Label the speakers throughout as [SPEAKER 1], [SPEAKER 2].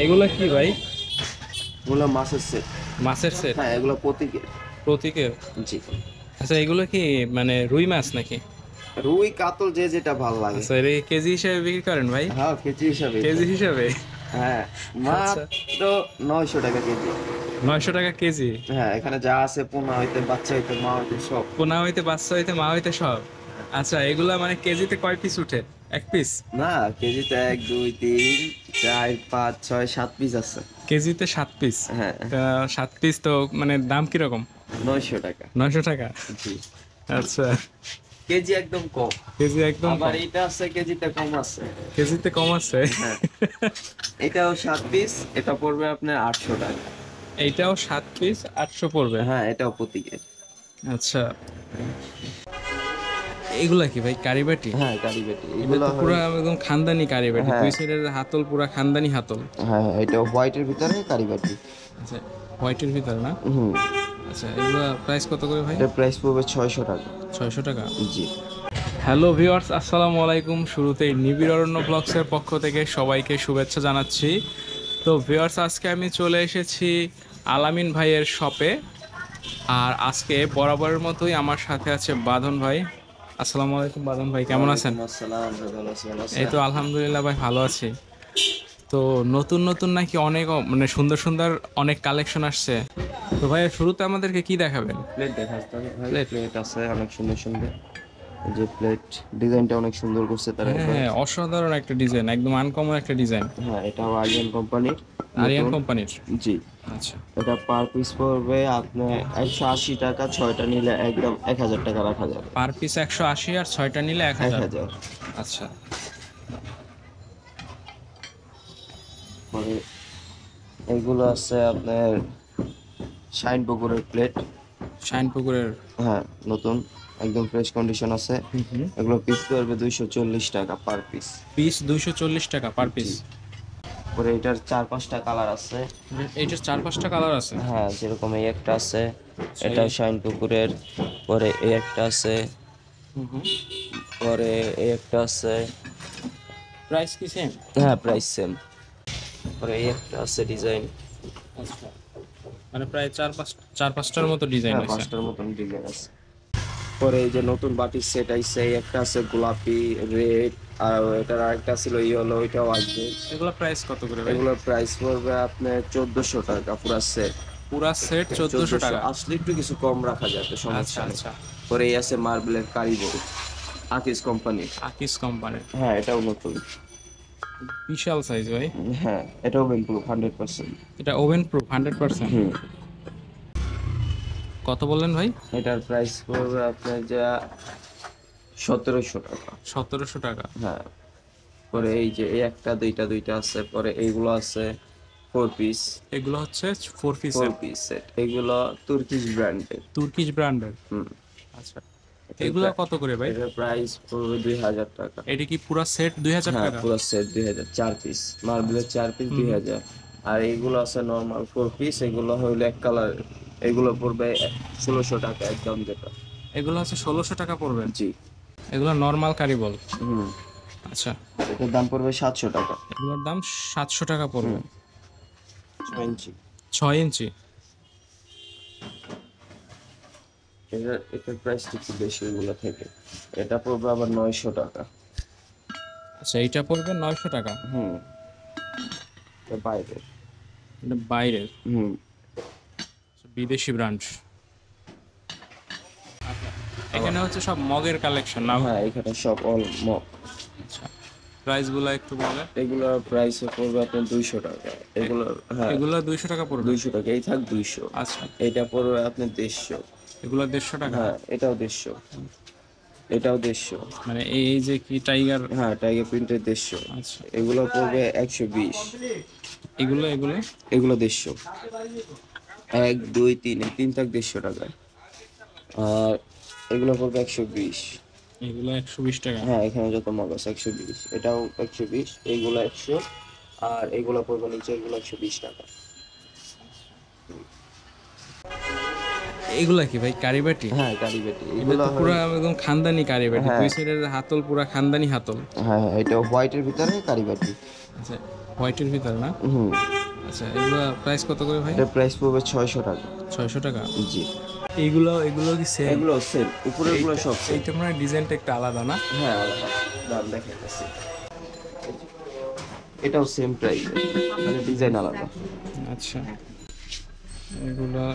[SPEAKER 1] এগুলা কি ভাই?
[SPEAKER 2] এগুলো মাছের সেট।
[SPEAKER 1] মাছের সেট?
[SPEAKER 2] হ্যাঁ, এগুলো প্রতীকের।
[SPEAKER 1] প্রতীকের?
[SPEAKER 2] জি।
[SPEAKER 1] আচ্ছা, এগুলো কি মানে রুই মাছ নাকি?
[SPEAKER 2] রুই কাতল যে যেটা ভাল লাগে।
[SPEAKER 1] আচ্ছা, এটা কি কেজি হিসেবে বিক্রি করেন ভাই?
[SPEAKER 2] হ্যাঁ, কেজি হিসাবে।
[SPEAKER 1] কেজি হিসাবে?
[SPEAKER 2] হ্যাঁ,
[SPEAKER 1] আচ্ছা,
[SPEAKER 2] মাত্র 900 টাকা কেজি।
[SPEAKER 1] 900 টাকা কেজি?
[SPEAKER 2] হ্যাঁ, এখানে যা আছে পোনা হইতে বাচ্চা হইতে মা হইতে সব।
[SPEAKER 1] পোনা হইতে বাচ্চা হইতে মা হইতে সব? আচ্ছা, এগুলা মানে কেজিতে কয় পিস উঠে? এক পিস?
[SPEAKER 2] না, কেজিতে 1 2 3 4 5 6 7 পিস আছে।
[SPEAKER 1] কেজিতে 7 পিস?
[SPEAKER 2] হ্যাঁ,
[SPEAKER 1] তা 7 পিস তো মানে দাম কিরকম?
[SPEAKER 2] 900 টাকা।
[SPEAKER 1] 900 টাকা?
[SPEAKER 2] জি।
[SPEAKER 1] আচ্ছা,
[SPEAKER 2] কেজি একদম কম।
[SPEAKER 1] কেজি একদম
[SPEAKER 2] আবার
[SPEAKER 1] কম?
[SPEAKER 2] এটা আছে কেজিতে কম আছে।
[SPEAKER 1] কেজিতে কম আছে?
[SPEAKER 2] হ্যাঁ, এটাও 7 পিস, এটা পড়বে আপনার 800 টাকা।
[SPEAKER 1] এইটাও 7 পিস 800 পড়বে?
[SPEAKER 2] হ্যাঁ, এটাও প্রতীকের।
[SPEAKER 1] আচ্ছা, এগুলা কি ভাই, কারিবাটি?
[SPEAKER 2] হ্যাঁ, কারিবেটি
[SPEAKER 1] এটা
[SPEAKER 2] এগুলো
[SPEAKER 1] তো পুরা একদম খানদানি কারিবাটি,
[SPEAKER 2] হ্যাঁ
[SPEAKER 1] দুই সাইডের হাতল পুরা খানদানি হাতল।
[SPEAKER 2] হ্যাঁ, এটা হোয়াইটের ভিতরে কারিবাটি।
[SPEAKER 1] আচ্ছা, হোয়াইটের ভিতর না?
[SPEAKER 2] হুম।
[SPEAKER 1] আচ্ছা, এগুলা প্রাইস কত করে ভাই?
[SPEAKER 2] এটা প্রাইস পড়বে 600 টাকা।
[SPEAKER 1] 600 টাকা?
[SPEAKER 2] জি।
[SPEAKER 1] হ্যালো ভিউয়ার্স, আসসালামু আলাইকুম। শুরুতেই নিবিড় অরণ্য ব্লগসের পক্ষ থেকে সবাইকে শুভেচ্ছা জানাচ্ছি। তো ভিউয়ার্স, আজকে আমি চলে এসেছি আলামিন ভাইয়ের শপে। আর আজকে বরাবরের মতোই আমার সাথে আছে বাঁধন ভাই। আসসালামু আলাইকুম বাঁধন ভাই, কেমন আছেন?
[SPEAKER 2] ওয়ালাইকুম আসসালাম, ভালো আছেন?
[SPEAKER 1] এই তো আলহামদুলিল্লাহ ভাই, ভালো আছি। তো নতুন নতুন নাকি অনেক মানে সুন্দর সুন্দর অনেক কালেকশন আসছে। তো ভাই, শুরুতে আমাদেরকে কি দেখাবেন?
[SPEAKER 2] প্লেট দেখাতে ভাই। প্লেট আছে অনেক সুন্দর সুন্দর। এই যে প্লেট ডিজাইনটা অনেক সুন্দর করছে তারা
[SPEAKER 1] হ্যাঁ
[SPEAKER 2] এবার।
[SPEAKER 1] হ্যাঁ, অসাধারণ একটা ডিজাইন, একদম আনকমন একটা ডিজাইন।
[SPEAKER 2] হ্যাঁ, এটাও আরিয়ান কোম্পানির।
[SPEAKER 1] আরিয়ান
[SPEAKER 2] নতুন।
[SPEAKER 1] কোম্পানির?
[SPEAKER 2] জি।
[SPEAKER 1] আচ্ছা।
[SPEAKER 2] এটা পার পিস পড়বে আপনার 180 টাকা, 6টা নিলে একদম 1000 টাকা রাখা যাবে।
[SPEAKER 1] পার পিস 180 আর 6টা নিলে 1000?
[SPEAKER 2] 1000।
[SPEAKER 1] আচ্ছা।
[SPEAKER 2] মানে এগুলো আছে আপনার শাইন পুকুরের প্লেট।
[SPEAKER 1] শাইন পুকুরের?
[SPEAKER 2] হ্যাঁ, নতুন একদম ফ্রেশ কন্ডিশন আছে।
[SPEAKER 1] হুম।
[SPEAKER 2] এগুলো পিস পড়বে 240 টাকা পার পিস।
[SPEAKER 1] পিস 240 টাকা পার পিস?
[SPEAKER 2] জি। পরে এটার 4-5টা কালার আছে।
[SPEAKER 1] এইটার 4-5টা কালার আছে?
[SPEAKER 2] হ্যাঁ, যেরকম এই একটা আছে,
[SPEAKER 1] আচ্ছা,
[SPEAKER 2] এটাও শাইন পুকুরের। পরে এই একটা আছে,
[SPEAKER 1] হুম।
[SPEAKER 2] পরে এই একটা আছে।
[SPEAKER 1] প্রাইস কি সেম?
[SPEAKER 2] হ্যাঁ, প্রাইস সেম। পরে এই একটা আছে ডিজাইন।
[SPEAKER 1] আচ্ছা, মানে প্রায় 4-5টার মতো ডিজাইন
[SPEAKER 2] হ্যাঁ,
[SPEAKER 1] আছে?
[SPEAKER 2] 5টার মতন ডিজাইন আছে। পরে এই যে নতুন বাটির সেট আইছে, এই একটা আছে গোলাপি রেড, আর এটার আরেকটা ছিল ইয়েলো, ওইটাও আসবে।
[SPEAKER 1] এগুলো প্রাইস কত করে ভাই?
[SPEAKER 2] এগুলোর প্রাইস পড়বে আপনার 1400 টাকা পুরা সেট।
[SPEAKER 1] পুরা সেট 1400 টাকা?
[SPEAKER 2] আসলে একটু কিছু কম রাখা যাবে,
[SPEAKER 1] আচ্ছা
[SPEAKER 2] সমস্যা নেই।
[SPEAKER 1] আচ্ছা।
[SPEAKER 2] পরে এই আছে মার্বেলের কারিগর, আকিস কোম্পানির।
[SPEAKER 1] আকিস কোম্পানির?
[SPEAKER 2] হ্যাঁ, এটাও নতুন।
[SPEAKER 1] বিশাল সাইজ ভাই।
[SPEAKER 2] হ্যাঁ, এটাও বেম্বু 100%।
[SPEAKER 1] এটা ওভেন প্রুফ 100%?
[SPEAKER 2] হুম।
[SPEAKER 1] কত বললেন ভাই?
[SPEAKER 2] এটার প্রাইস পড়বে আপনার যা 1700 টাকা।
[SPEAKER 1] 1700 টাকা?
[SPEAKER 2] হ্যাঁ। পরে এই যে এই একটা দুইটা আছে, পরে এইগুলো আছে 4 পিস।
[SPEAKER 1] এগুলো হচ্ছে 4 পিস?
[SPEAKER 2] 4 পিস সেট, এগুলো তুর্কিশ ব্র্যান্ডের।
[SPEAKER 1] তুর্কিশ ব্র্যান্ডের?
[SPEAKER 2] হুম।
[SPEAKER 1] আচ্ছা, এগুলো কত করে ভাই?
[SPEAKER 2] এটার প্রাইস পড়বে 2000 টাকা।
[SPEAKER 1] এটা কি পুরা সেট 2000
[SPEAKER 2] হ্যাঁ,
[SPEAKER 1] টাকা?
[SPEAKER 2] পুরো সেট 2000, 4 পিস মার্বেলের 4 পিস 2000। আর এইগুলো আছে নর্মাল 4 পিস, এগুলো হইলো এক কালার। এগুলো পড়বে 1600 টাকা একদম যেটা।
[SPEAKER 1] এগুলো হচ্ছে 1600 টাকা পড়বে?
[SPEAKER 2] জি।
[SPEAKER 1] এগুলো নর্মাল কারিবল?
[SPEAKER 2] হুম।
[SPEAKER 1] আচ্ছা।
[SPEAKER 2] এটার দাম পড়বে 700 টাকা।
[SPEAKER 1] এগুলোর দাম 700 টাকা পড়বে?
[SPEAKER 2] 6 ইঞ্চি।
[SPEAKER 1] 6 ইঞ্চি?
[SPEAKER 2] এটার প্রাইস একটু বেশি এগুলো থেকে। এটা পড়বে আবার 900 টাকা।
[SPEAKER 1] আচ্ছা, এইটা পড়বে 900 টাকা?
[SPEAKER 2] হুম। এটা বাইরে।
[SPEAKER 1] এটা বাইরের?
[SPEAKER 2] হুম।
[SPEAKER 1] বিদেশি ব্র্যান্ড। এখানে হচ্ছে সব মগের কালেকশন না?
[SPEAKER 2] হ্যাঁ, এখানে সব অল মগ।
[SPEAKER 1] আচ্ছা, প্রাইসগুলো একটু বলেন।
[SPEAKER 2] এগুলোর প্রাইস পড়বে আপনার 200 টাকা। এগুলো হ্যাঁ,
[SPEAKER 1] এগুলো 200 টাকা পড়বে?
[SPEAKER 2] 200 টাকা এই থাক 200।
[SPEAKER 1] আচ্ছা,
[SPEAKER 2] এটা পড়বে আপনার 150।
[SPEAKER 1] এগুলো 150 টাকা?
[SPEAKER 2] হ্যাঁ, এটাও 150। এটাও 150।
[SPEAKER 1] মানে এই এই যে কি টাইগার?
[SPEAKER 2] হ্যাঁ, টাইগার প্রিন্টের 150।
[SPEAKER 1] আচ্ছা,
[SPEAKER 2] এগুলো পড়বে 120।
[SPEAKER 1] এগুলো এগুলো?
[SPEAKER 2] এগুলো 150। 1 2 3 এই 3 থাক 150 টাকা। আর এগুলো পড়বে 120।
[SPEAKER 1] এগুলো 120 টাকা?
[SPEAKER 2] হ্যাঁ, এখানে যত মগ আছে 120। এটাও 120, এইগুলো 100। আর এগুলো পড়বে নিচে, এগুলো 120 টাকা।
[SPEAKER 1] এগুলা কি ভাই, কারিবাটি?
[SPEAKER 2] হ্যাঁ, কারিবাটি
[SPEAKER 1] এটা
[SPEAKER 2] এগুলো
[SPEAKER 1] তো পুরা একদম খানদানি কারিবাটি,
[SPEAKER 2] হ্যাঁ
[SPEAKER 1] দুই সাইডের হাতল পুরা খানদানি হাতল।
[SPEAKER 2] হ্যাঁ, এটা হোয়াইটের ভিতরে কারিবাটি।
[SPEAKER 1] আচ্ছা, হোয়াইটের ভিতরে না? আচ্ছা, এগুলো প্রাইস কত করে ভাই?
[SPEAKER 2] এটা প্রাইস পড়বে 600 টাকা।
[SPEAKER 1] 600 টাকা।
[SPEAKER 2] জি,
[SPEAKER 1] এগুলো কি সেম?
[SPEAKER 2] এগুলো সেম, উপরের গুলো সব সেম।
[SPEAKER 1] এইটা মানে ডিজাইনটা একটু আলাদা না?
[SPEAKER 2] হ্যাঁ, আলাদা দাম দেখাইতেছি। এটাও সেম প্রাইস, মানে ডিজাইন আলাদা।
[SPEAKER 1] আচ্ছা, এগুলা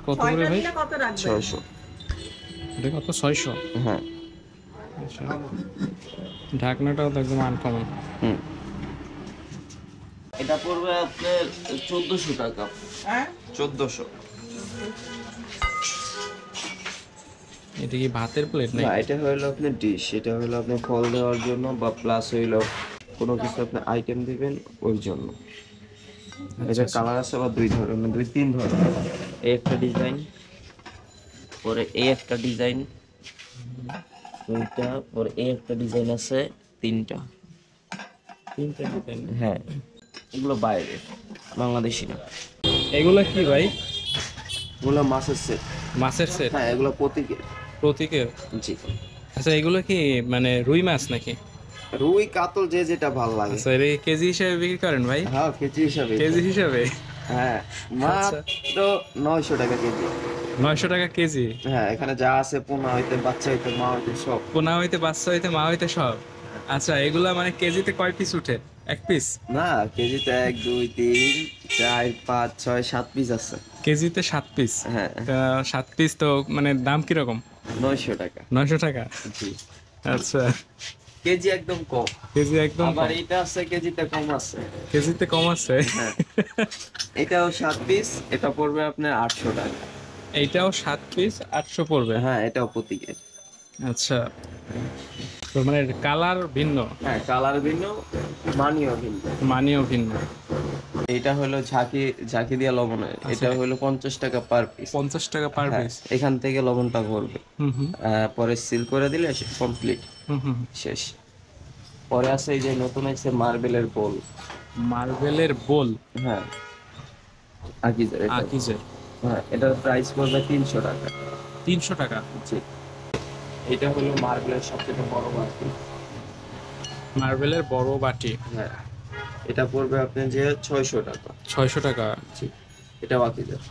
[SPEAKER 1] কত করে ভাই?
[SPEAKER 2] 600।
[SPEAKER 1] এটা কত? 600?
[SPEAKER 2] হ্যাঁ।
[SPEAKER 1] আচ্ছা, ঢাকনাটাও তো একদম আনকমন।
[SPEAKER 2] এটা পড়বে আপনার 1400 টাকা। 1400।
[SPEAKER 1] এটা কি ভাতের প্লেট
[SPEAKER 2] না,
[SPEAKER 1] নাকি?
[SPEAKER 2] এটা হলো আপনার ডিশ, এটা হলো আপনার ফল দেওয়ার জন্য বা প্লাস হইলো কোনো কিছু আপনি আইটেম দিবেন ওই জন্য। এটা কালার আছে আবার দুই ধরনের, দুই তিন ধরনের। এই একটা ডিজাইন, পরে এই একটা ডিজাইন, দুইটা, পরে এই একটা ডিজাইন আছে, তিনটা।
[SPEAKER 1] ডিজাইন।
[SPEAKER 2] হ্যাঁ, এগুলো বাইরে, বাংলাদেশি না।
[SPEAKER 1] এগুলা কি ভাই?
[SPEAKER 2] এগুলো মাছের সেট।
[SPEAKER 1] মাছের সেট?
[SPEAKER 2] হ্যাঁ, এগুলো প্রতীকের।
[SPEAKER 1] প্রতীকের?
[SPEAKER 2] জি।
[SPEAKER 1] আচ্ছা, এগুলো কি মানে রুই মাছ নাকি?
[SPEAKER 2] রুই কাতল যে যেটা ভালো লাগে।
[SPEAKER 1] আচ্ছা, এটা কেজি হিসাবে বিক্রি করেন ভাই?
[SPEAKER 2] হ্যাঁ, কেজি হিসাবে।
[SPEAKER 1] কেজি হিসাবে?
[SPEAKER 2] হ্যাঁ, মাত্র 900 টাকা কেজি।
[SPEAKER 1] 900 টাকা কেজি?
[SPEAKER 2] হ্যাঁ, এখানে যা আছে পোনা হইতে বাচ্চা হইতে মা হইতে সব।
[SPEAKER 1] পোনা হইতে বাচ্চা হইতে মা হইতে সব? আচ্ছা, এগুলা মানে কেজিতে কয় পিস উঠে? এক পিস?
[SPEAKER 2] না, কেজিতে 1 2 3 4 5 6 7 পিস আছে।
[SPEAKER 1] কেজিতে 7 পিস?
[SPEAKER 2] হ্যাঁ,
[SPEAKER 1] 7 পিস তো মানে দাম কিরকম?
[SPEAKER 2] 900 টাকা।
[SPEAKER 1] 900 টাকা?
[SPEAKER 2] জি।
[SPEAKER 1] আচ্ছা,
[SPEAKER 2] কেজি একদম কম।
[SPEAKER 1] কেজি একদম
[SPEAKER 2] আবার
[SPEAKER 1] কম।
[SPEAKER 2] এটা আছে কেজিতে কম আছে।
[SPEAKER 1] কেজিতে কম আছে?
[SPEAKER 2] হ্যাঁ, এটাও 7 পিস, এটা পড়বে আপনার 800 টাকা।
[SPEAKER 1] এইটাও 7 পিস 800 পড়বে?
[SPEAKER 2] হ্যাঁ, এটাও প্রতীকের।
[SPEAKER 1] আচ্ছা, তো মানে কালার ভিন্ন?
[SPEAKER 2] হ্যাঁ, কালার ভিন্ন, মানিও ভিন্ন।
[SPEAKER 1] মানিও ভিন্ন।
[SPEAKER 2] এটা হলো ঝাঁকি, ঝাঁকি দিয়া লবণের। এটা হলো 50 টাকা পার পিস।
[SPEAKER 1] 50 টাকা পার পিস?
[SPEAKER 2] এখান থেকে লবণটা ভরবে,
[SPEAKER 1] হুম হুম
[SPEAKER 2] পরে সিল করে দিলে কমপ্লিট,
[SPEAKER 1] হুম হুম।
[SPEAKER 2] শেষ। পরে আছে এই যে নতুন আছে মার্বেলের বোল।
[SPEAKER 1] মার্বেলের বোল?
[SPEAKER 2] হ্যাঁ, আকিজের এটা।
[SPEAKER 1] আকিজের?
[SPEAKER 2] হ্যাঁ, এটার প্রাইস পড়বে 300 টাকা।
[SPEAKER 1] 300 টাকা?
[SPEAKER 2] জি। এটা হলো মার্বেলের সবচেয়ে বড় বাটি।
[SPEAKER 1] মার্বেলের বড় বাটি?
[SPEAKER 2] হ্যাঁ, এটা পড়বে আপনার যে 600 টাকা।
[SPEAKER 1] 600 টাকা?
[SPEAKER 2] জি, এটা আকিজের।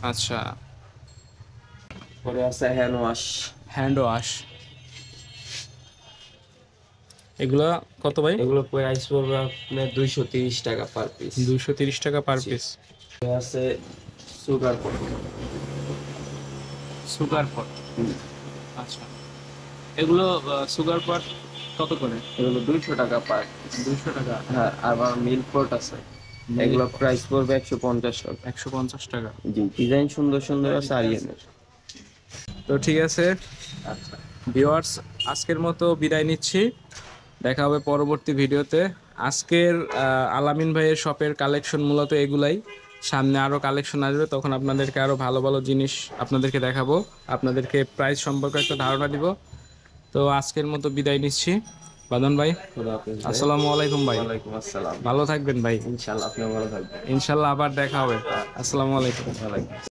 [SPEAKER 1] আচ্ছা,
[SPEAKER 2] পরে আছে হ্যান্ড ওয়াশ।
[SPEAKER 1] Hand wash? এগুলা কত ভাই?
[SPEAKER 2] এগুলো প্রাইস পড়বে আপনার 230 টাকা পার পিস।
[SPEAKER 1] 230 টাকা পার পিস?
[SPEAKER 2] আছে সুগার পট।
[SPEAKER 1] সুগার পট? আচ্ছা, এগুলো সুগার পট কত করে?
[SPEAKER 2] এগুলো 200 টাকা পার।
[SPEAKER 1] 200 টাকা?
[SPEAKER 2] হ্যাঁ, আবার মিল্ক পট আছে, এগুলো প্রাইস পড়বে 150 টাকা।
[SPEAKER 1] 150 টাকা?
[SPEAKER 2] জি, ডিজাইন সুন্দর সুন্দর আছে আরিয়ানের।
[SPEAKER 1] তো ঠিক আছে
[SPEAKER 2] আচ্ছা,
[SPEAKER 1] ভিউয়ার্স, আজকের মতো বিদায় নিচ্ছি। দেখা হবে পরবর্তী ভিডিওতে। আজকের আলামিন ভাইয়ের শপের কালেকশন মূলত এগুলাই। সামনে আরও কালেকশন আসবে, তখন আপনাদেরকে আরও ভালো ভালো জিনিস আপনাদেরকে দেখাবো, আপনাদেরকে প্রাইস সম্পর্কে একটা ধারণা দিব। তো আজকের মতো বিদায় নিচ্ছি। বাদন ভাই,
[SPEAKER 2] খোদা হাফেজ ভাই।
[SPEAKER 1] আসসালামু আলাইকুম ভাই।
[SPEAKER 2] ওয়ালাইকুম আসসালাম।
[SPEAKER 1] ভালো থাকবেন ভাই।
[SPEAKER 2] ইনশাআল্লাহ আপনিও ভালো থাকবেন।
[SPEAKER 1] ইনশাল্লাহ আবার দেখা হবে। আসসালামু আলাইকুম।
[SPEAKER 2] ওয়ালাইকুম।